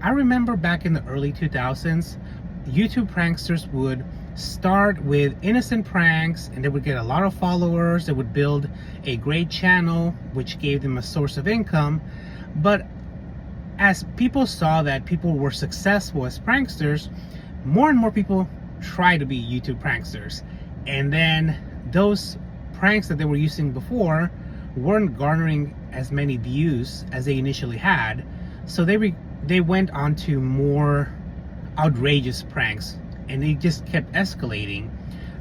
I remember back in the early 2000s, YouTube pranksters would start with innocent pranks and they would get a lot of followers. They would build a great channel, which gave them a source of income. But as people saw that people were successful as pranksters, more and more people try to be YouTube pranksters. And then those pranks that they were using before weren't garnering as many views as they initially had. So they went on to more outrageous pranks, and they just kept escalating.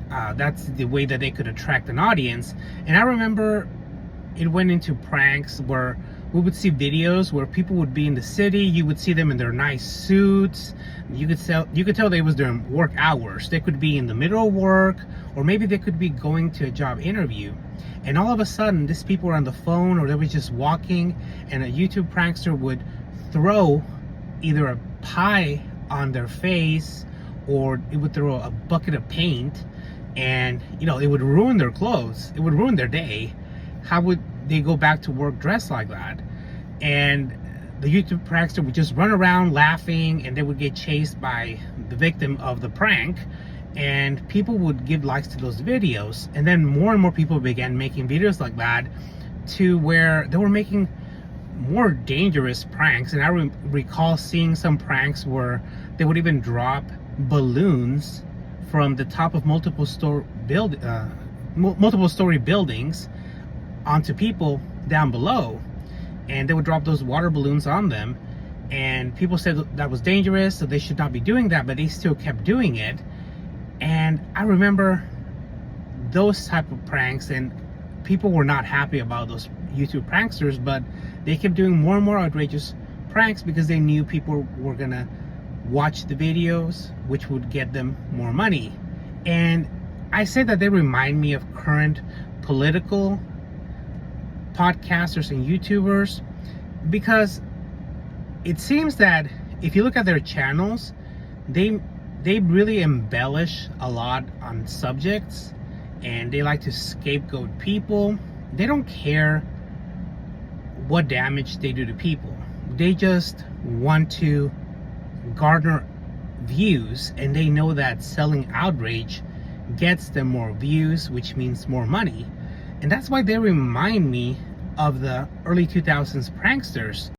That's the way that they could attract an audience. And I remember it went into pranks where we would see videos where people would be in the city. You would see them in their nice suits. You could tell they was during work hours. They could be in the middle of work, or maybe they could be going to a job interview. And all of a sudden, these people were on the phone, or they were just walking, and a YouTube prankster would throw either a pie on their face, or it would throw a bucket of paint, and it would ruin their clothes. It would ruin their day. How would they go back to work dressed like that? And the YouTube prankster would just run around laughing, and they would get chased by the victim of the prank, and people would give likes to those videos. And then more and more people began making videos like that, to where they were making more dangerous pranks. And I recall seeing some pranks where they would even drop balloons from the top of multiple story buildings onto people down below, and they would drop those water balloons on them. And people said that was dangerous, so they should not be doing that, but they still kept doing it. And I remember those type of pranks, and people were not happy about those YouTube pranksters, but they kept doing more and more outrageous pranks because they knew people were gonna watch the videos, which would get them more money. And I say that they remind me of current political podcasters and YouTubers, because it seems that if you look at their channels, they really embellish a lot on subjects, and they like to scapegoat people. They don't care what damage they do to people. They just want to garner views, and they know that selling outrage gets them more views, which means more money. And that's why they remind me of the early 2000s pranksters.